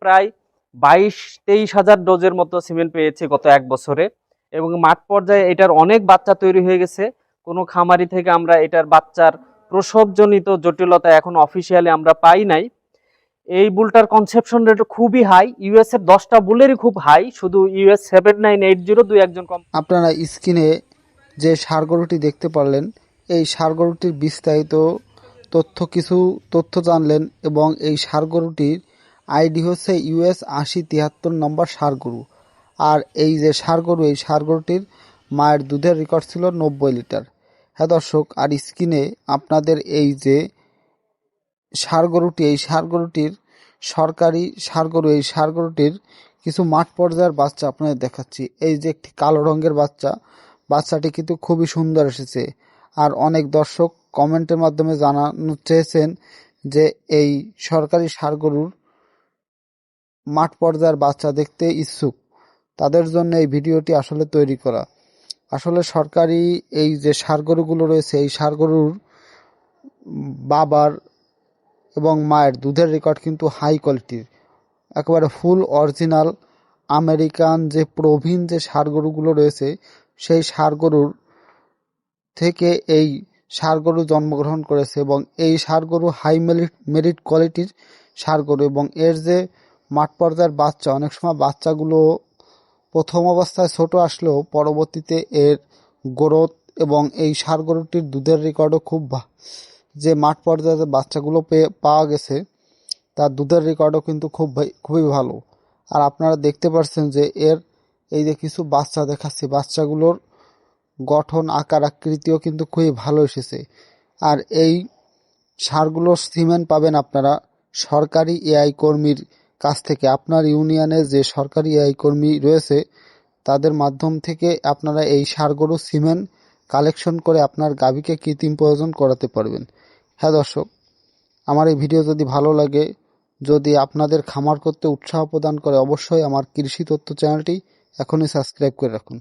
প্রায় 22-23 হাজার ডোজের মতো সিমেন্ট পেয়েছে গত 1 বছরে, এবং মাঠ পর্যায়ে এটার অনেক বাচ্চা তৈরি হয়ে গেছে। কোনো খামারি থেকে আমরা এটার বাচ্চার প্রসবজনিত জটিলতা এখন অফিসিয়ালি আমরা পাই নাই। এই বুলটার কনসেপশন রেট খুবই হাই, ইউএস এর 10টা বুলেরই খুব হাই, শুধু ইউএস 7980 দুই একজন কম। আপনারা স্ক্রিনে যে ষাঁড় গরুটি দেখতে পারলেন, এই ষাঁড় গরুটির বিস্তারিত কিছু তথ্য জানলেন, এবং এই ষাঁড় গরুটির আইডি হচ্ছে US 8073 নম্বর ষাঁড় গরু। আর এই যে ষাঁড় গরু, এই ষাঁড় গরুটির মায়ের দুধের রেকর্ড ছিল 90 লিটার। হ্যাঁ দর্শক, আর স্ক্রিনে আপনাদের এই যে ষাঁড় গরুটি, এই ষাঁড় গরুটির সরকারি ষাঁড় গরু, এই ষাঁড় গরুটির কিছু মাঠ পর্যায়ের বাচ্চা আপনাদের দেখাচ্ছি। এই যে একটি কালো রঙের বাচ্চা, বাচ্চাটি কিন্তু খুবই সুন্দর এসেছে। আর অনেক দর্শক কমেন্টের মাধ্যমে জানানো চেয়েছেন যে এই সরকারি ষাঁড় গরুর মাঠ পর্যায়ের বাচ্চা দেখতে ইচ্ছুক, তাদের জন্য এই ভিডিওটি আসলে তৈরি করা। আসলে সরকারি এই যে ষাঁড় গরুগুলো রয়েছে, এই ষাঁড় গরুর বাবার এবং মায়ের দুধের রেকর্ড কিন্তু হাই কোয়ালিটির, একেবারে ফুল অরিজিনাল আমেরিকান যে প্রবীণ যে ষাঁড় গরুগুলো রয়েছে, সেই ষাঁড় গরুর থেকে এই ষাঁড় গরু জন্মগ্রহণ করেছে, এবং এই ষাঁড় গরু হাই মেরিট কোয়ালিটির ষাঁড় গরু। এবং এর যে মাঠ পর্যায়ের বাচ্চা, অনেক সময় বাচ্চাগুলো প্রথম অবস্থায় ছোট আসলেও পরবর্তীতে এর গ্রোথ, এবং এই ষাঁড় গরুটির দুধের রেকর্ডও খুব যে মাঠ পর্যায়ে বাচ্চাগুলো পাওয়া গেছে, তার দুধের রেকর্ডও কিন্তু খুবই ভালো। আর আপনারা দেখতে পাচ্ছেন যে এর এই যে কিছু বাচ্চা দেখাচ্ছি, বাচ্চাগুলোর গঠন, আকার, আকৃতিও কিন্তু খুবই ভালো এসেছে। আর এই ষাঁড়গুলোর সিমেন্ট পাবেন আপনারা সরকারি এআই কর্মীর কাছ থেকে। আপনার ইউনিয়নে যে সরকারি এআই কর্মী রয়েছে, তাদের মাধ্যম থেকে আপনারা এই ষাঁড় গরু সিমেন্ট কালেকশন করে আপনার গাভীকে কৃত্রিম প্রয়োজন করাতে পারবেন। হ্যাঁ দর্শক, আমার এই ভিডিও যদি ভালো লাগে, যদি আপনাদের খামার করতে উৎসাহ প্রদান করে, অবশ্যই আমার কৃষি তথ্য চ্যানেলটি এখনই সাবস্ক্রাইব করে রাখুন।